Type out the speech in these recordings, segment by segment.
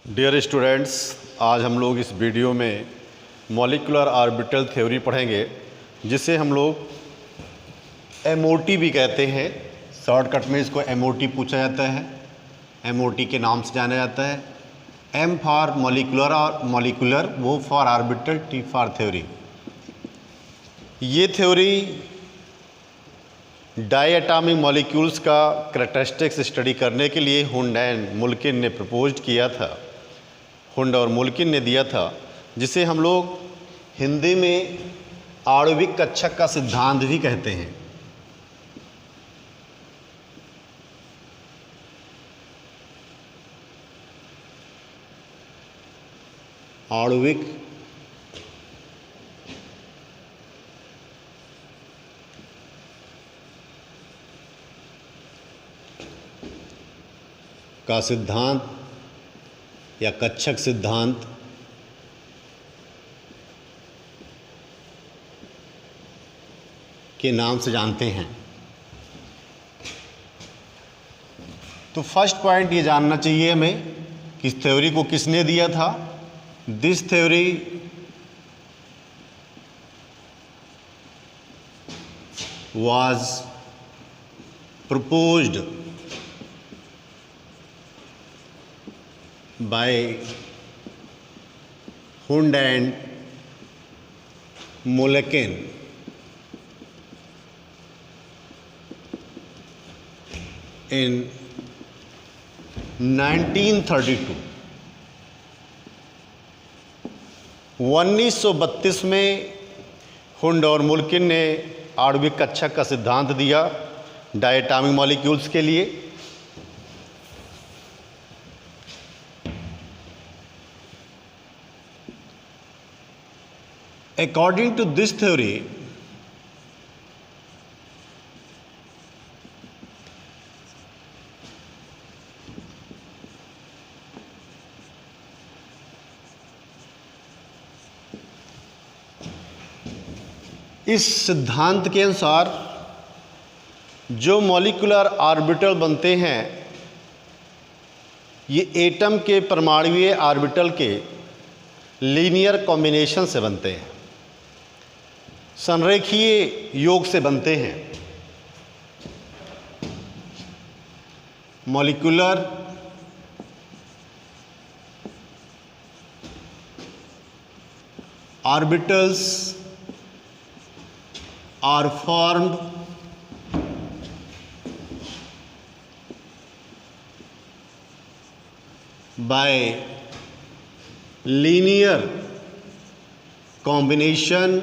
Dear students, आज हम लोग इस वीडियो में मॉलिक्यूलर ऑर्बिटल थ्योरी पढ़ेंगे, जिसे हम लोग MOT भी कहते हैं। शॉर्टकट में इसको MOT पूछा जाता है, MOT के नाम से जाना जाता है। M फॉर मॉलिक्यूलर और मॉलिक्यूलर, वो for orbital, T for theory. ये थ्योरी डाई एटॉमिक मॉलिक्यूल्स का कैरेक्टरिस्टिक्स स्टडी करने के लिए हुंड एंड मुल्किन ने प्रपोज किया था। हुंड और मुल्किन ने दिया था, जिसे हम लोग हिंदी में आणविक कक्षक का सिद्धांत भी कहते हैं। आणविक का सिद्धांत या कक्षक सिद्धांत के नाम से जानते हैं। तो फर्स्ट पॉइंट ये जानना चाहिए हमें कि इस थ्योरी को किसने दिया था। This theory was proposed by Hund and Mulliken in 1932। 1932 में हुंड और मुल्किन ने आणविक कक्षक का सिद्धांत दिया डाई एटॉमिक मॉलिक्यूल्स के लिए। According to this theory, इस सिद्धांत के अनुसार जो मॉलिक्यूलर ऑर्बिटल बनते हैं, ये एटम के परमाणुीय ऑर्बिटल के लीनियर कॉम्बिनेशन से बनते हैं, संरेखीय योग से बनते हैं। Molecular orbitals are formed by linear combination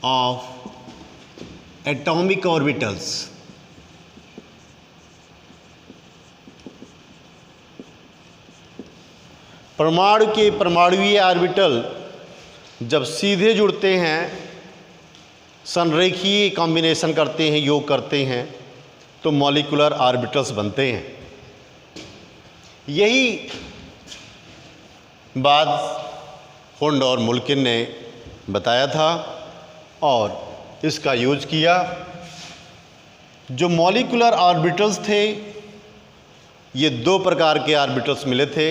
of atomic orbitals। परमाणु के परमाणुीय ऑर्बिटल जब सीधे जुड़ते हैं, संरेखीय कॉम्बिनेशन करते हैं, योग करते हैं, तो मॉलिक्यूलर ऑर्बिटल्स बनते हैं। यही बात हुंड और मुल्किन ने बताया था और इसका यूज किया। जो मॉलिक्यूलर ऑर्बिटल्स थे, ये दो प्रकार के ऑर्बिटल्स मिले थे।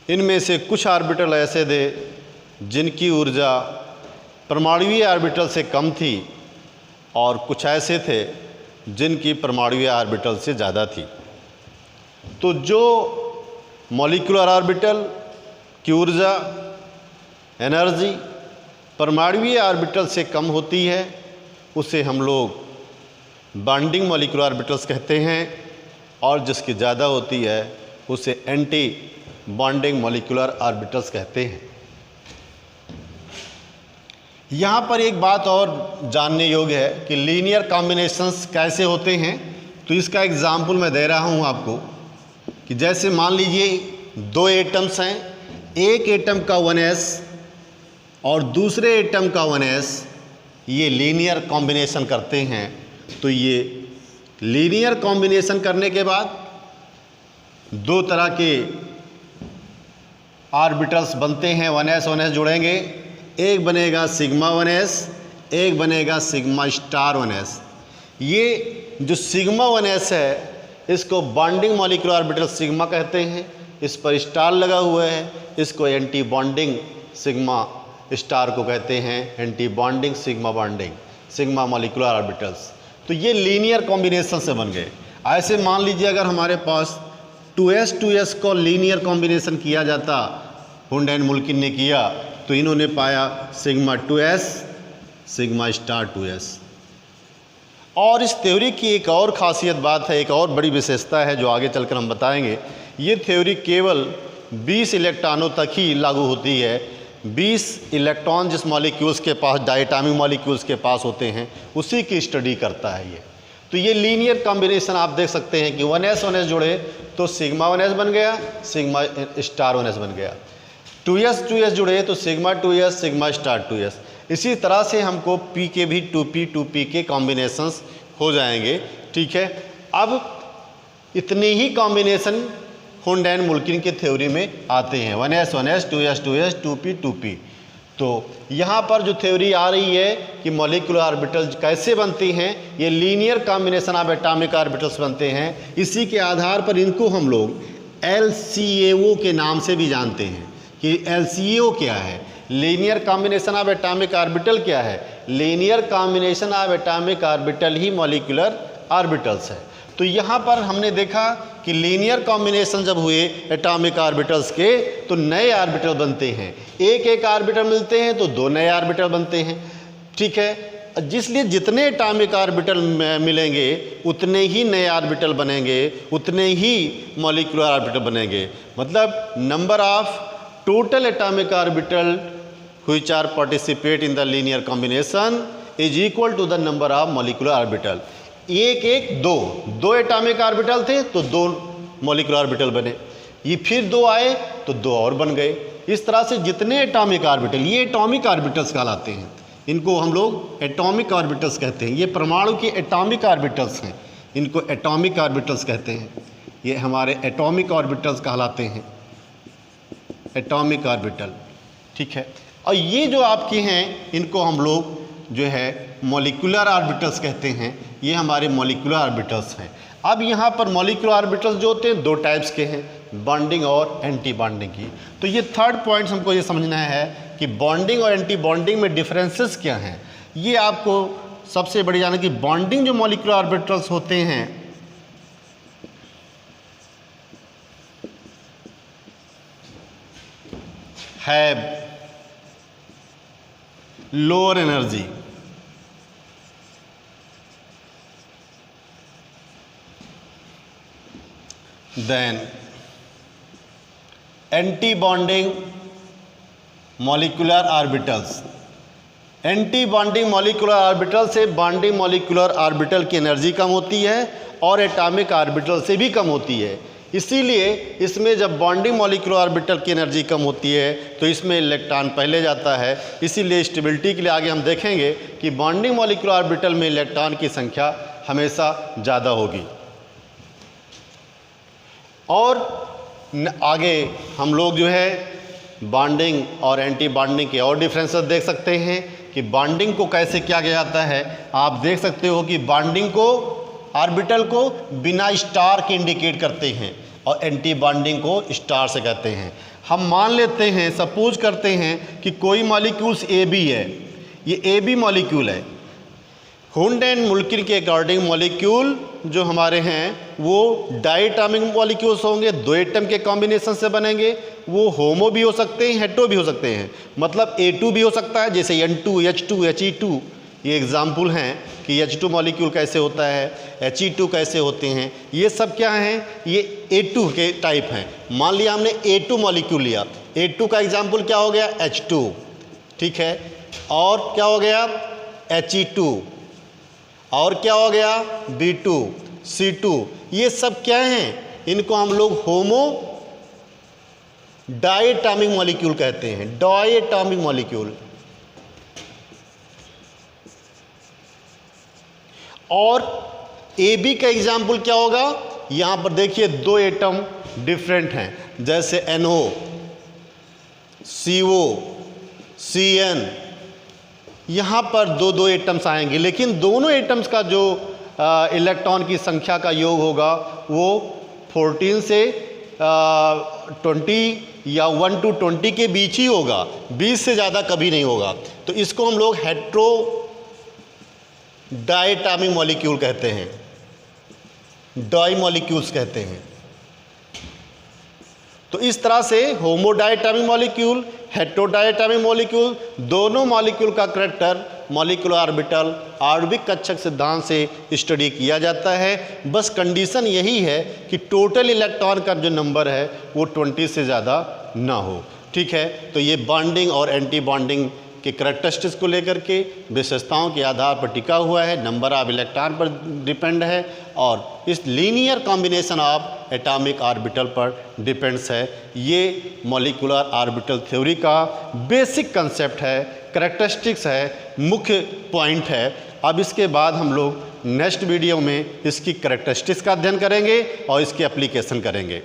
इनमें से कुछ ऑर्बिटल ऐसे थे जिनकी ऊर्जा परमाणुीय ऑर्बिटल से कम थी, और कुछ ऐसे थे जिनकी परमाणुीय ऑर्बिटल से ज़्यादा थी। तो जो मॉलिक्यूलर ऑर्बिटल की ऊर्जा, एनर्जी परमाणुीय ऑर्बिटल से कम होती है, उसे हम लोग बॉन्डिंग मॉलिक्यूलर ऑर्बिटल्स कहते हैं, और जिसकी ज़्यादा होती है उसे एंटी बॉन्डिंग मॉलिक्यूलर ऑर्बिटल्स कहते हैं। यहाँ पर एक बात और जानने योग्य है कि लीनियर कॉम्बिनेशंस कैसे होते हैं। तो इसका एग्जाम्पल मैं दे रहा हूँ आपको कि जैसे मान लीजिए दो एटम्स हैं, एक एटम का 1s और दूसरे एटम का 1s, ये लीनियर कॉम्बिनेशन करते हैं। तो ये लीनियर कॉम्बिनेशन करने के बाद दो तरह के ऑर्बिटल्स बनते हैं, 1s 1s जुड़ेंगे, एक बनेगा सिग्मा 1s, एक बनेगा सिग्मा स्टार 1s। ये जो सिग्मा 1s है इसको बॉन्डिंग मॉलिक्यूलर ऑर्बिटल सिग्मा कहते हैं, इस पर स्टार लगा हुआ है, इसको एंटी बॉन्डिंग सिग्मा स्टार को कहते हैं, anti bonding sigma molecular orbitals. तो ये लीनियर कॉम्बिनेशन से बन गए। ऐसे मान लीजिए अगर हमारे पास 2s को लीनियर कॉम्बिनेशन किया जाता, हुंड एंड मुल्किन ने किया, तो इन्होंने पाया sigma 2s sigma star 2s। और इस थ्योरी की एक और ख़ासियत बात है, एक और बड़ी विशेषता है जो आगे चलकर हम बताएंगे। ये थ्योरी केवल 20 इलेक्ट्रॉनों तक ही लागू होती है। 20 इलेक्ट्रॉन जिस मॉलिक्यूल्स के पास, डायटोमिक मॉलिक्यूल्स के पास होते हैं, उसी की स्टडी करता है ये। तो ये लीनियर कॉम्बिनेशन आप देख सकते हैं कि 1s जुड़े तो सिग्मा 1s बन गया, सिग्मा स्टार 1s बन गया। 2s जुड़े तो sigma 2s sigma star 2s। इसी तरह से हमको p के भी 2p के कॉम्बिनेशंस हो जाएंगे। ठीक है, अब इतने ही कॉम्बिनेशन हुंड एंड मुल्किन के थ्योरी में आते हैं, 1s 2s 2p। तो यहाँ पर जो थ्योरी आ रही है कि मॉलिक्यूलर ऑर्बिटल कैसे बनती हैं, ये linear combination of atomic orbitals बनते हैं। इसी के आधार पर इनको हम लोग LCAO के नाम से भी जानते हैं कि LCAO क्या है, linear combination of atomic orbital क्या है, linear combination of atomic orbital he molecular orbitals है। तो यहाँ पर हमने देखा कि लीनियर कॉम्बिनेशन जब हुए एटॉमिक ऑर्बिटल्स के तो नए ऑर्बिटल बनते हैं, एक ऑर्बिटल मिलते हैं तो 2 नए ऑर्बिटल बनते हैं। ठीक है, जिसलिए जितने एटॉमिक ऑर्बिटल मिलेंगे उतने ही नए ऑर्बिटल बनेंगे, उतने ही मॉलिक्यूलर ऑर्बिटल बनेंगे। मतलब number of total atomic orbital which are participate in the linear combination is equal to the number of molecular orbital। दो एटॉमिक ऑर्बिटल थे तो 2 मॉलिक्यूलर ऑर्बिटल बने, ये फिर 2 आए तो 2 और बन गए। इस तरह से जितने एटॉमिक ऑर्बिटल, ये एटॉमिक ऑर्बिटल्स कहलाते हैं, इनको हम लोग एटॉमिक ऑर्बिटल्स कहते हैं। ये परमाणु के एटॉमिक ऑर्बिटल्स हैं, इनको एटॉमिक ऑर्बिटल्स कहते हैं। ये हमारे एटॉमिक ऑर्बिटल्स कहलाते हैं, एटॉमिक ऑर्बिटल। ठीक है, और ये जो आपके हैं इनको हम लोग जो है मॉलिक्यूलर ऑर्बिटल्स कहते हैं। ये हमारे मॉलिक्यूलर ऑर्बिटल्स हैं। अब यहाँ पर मॉलिक्यूलर ऑर्बिटल्स जो होते हैं 2 टाइप्स के हैं, बॉन्डिंग और एंटी बॉन्डिंग की। तो ये थर्ड पॉइंट हमको ये समझना है कि बॉन्डिंग और एंटी बॉन्डिंग में डिफरेंसेस क्या हैं। ये आपको सबसे बड़ी जाना कि बॉन्डिंग जो मॉलिक्यूलर ऑर्बिटल्स होते हैं have lower energy than anti bonding molecular orbitals. Anti bonding molecular orbital से बॉन्डिंग मॉलिक्यूलर ऑर्बिटल की एनर्जी कम होती है और एटॉमिक ऑर्बिटल से भी कम होती है। इसीलिए इसमें जब बॉन्डिंग मॉलिक्यूलर ऑर्बिटल की एनर्जी कम होती है तो इसमें इलेक्ट्रॉन पहले जाता है। इसीलिए स्टेबिलिटी के लिए आगे हम देखेंगे कि बॉन्डिंग मॉलिक्यूलर ऑर्बिटल में इलेक्ट्रॉन की संख्या हमेशा ज़्यादा होगी। और आगे हम लोग जो है बॉन्डिंग और एंटी बॉन्डिंग के और डिफरेंसेस देख सकते हैं कि बॉन्डिंग को कैसे किया गया जाता है। आप देख सकते हो कि बॉन्डिंग को, ऑर्बिटल को बिना स्टार के इंडिकेट करते हैं और एंटी बॉन्डिंग को स्टार से कहते हैं। हम मान लेते हैं, सपोज करते हैं कि कोई मॉलिक्यूल्स AB है, ये AB मॉलिक्यूल है। हुंड एंड मुल्किन के अकॉर्डिंग मॉलिक्यूल जो हमारे हैं वो डायटॉमिक मॉलिक्यूल्स होंगे, 2 एटम के कॉम्बिनेशन से बनेंगे। वो होमो भी हो सकते हैं, हेटरो भी हो सकते हैं, मतलब A2 भी हो सकता है, जैसे N2 H2 He2। ये एग्जाम्पल हैं कि H2 मॉलिक्यूल कैसे होता है, He2 कैसे होते हैं। ये सब क्या हैं, ये A2 के टाइप हैं। मान लिया हमने A2 मॉलिक्यूल लिया, A2 का एग्जाम्पल क्या हो गया, H2। ठीक है, और क्या हो गया, He2, और क्या हो गया, B2 C2। ये सब क्या हैं, इनको हम लोग होमो डायटॉमिक मॉलिक्यूल कहते हैं, डायटॉमिक मॉलिक्यूल। और AB का एग्जाम्पल क्या होगा, यहां पर देखिए 2 एटम डिफरेंट हैं, जैसे NO, CO, CN। यहाँ पर 2 एटम्स आएंगे, लेकिन दोनों एटम्स का जो इलेक्ट्रॉन की संख्या का योग होगा वो 14 से 20 या 1 to 20 के बीच ही होगा, 20 से ज़्यादा कभी नहीं होगा। तो इसको हम लोग हेट्रो डायटोमिक मॉलिक्यूल कहते हैं, डाई मॉलिक्यूल्स कहते हैं। तो इस तरह से होमोडायटोमिक मॉलिक्यूल, हेट्रोडायटोमिक मॉलिक्यूल, दोनों मॉलिक्यूल का करैक्टर मॉलिक्यूलर ऑर्बिटल आणविक कक्षक सिद्धांत से स्टडी किया जाता है। बस कंडीशन यही है कि टोटल इलेक्ट्रॉन का जो नंबर है वो 20 से ज़्यादा ना हो। ठीक है, तो ये बॉन्डिंग और एंटी बॉन्डिंग के करैक्टरिस्टिक्स को लेकर के विशेषताओं के आधार पर टिका हुआ है, नंबर ऑफ इलेक्ट्रॉन पर डिपेंड है और इस linear combination of atomic orbital पर डिपेंड्स है। ये मॉलिक्यूलर ऑर्बिटल थ्योरी का बेसिक कंसेप्ट है, करैक्टरिस्टिक्स है, मुख्य पॉइंट है। अब इसके बाद हम लोग नेक्स्ट वीडियो में इसकी करैक्टरिस्टिक्स का अध्ययन करेंगे और इसकी एप्लीकेशन करेंगे।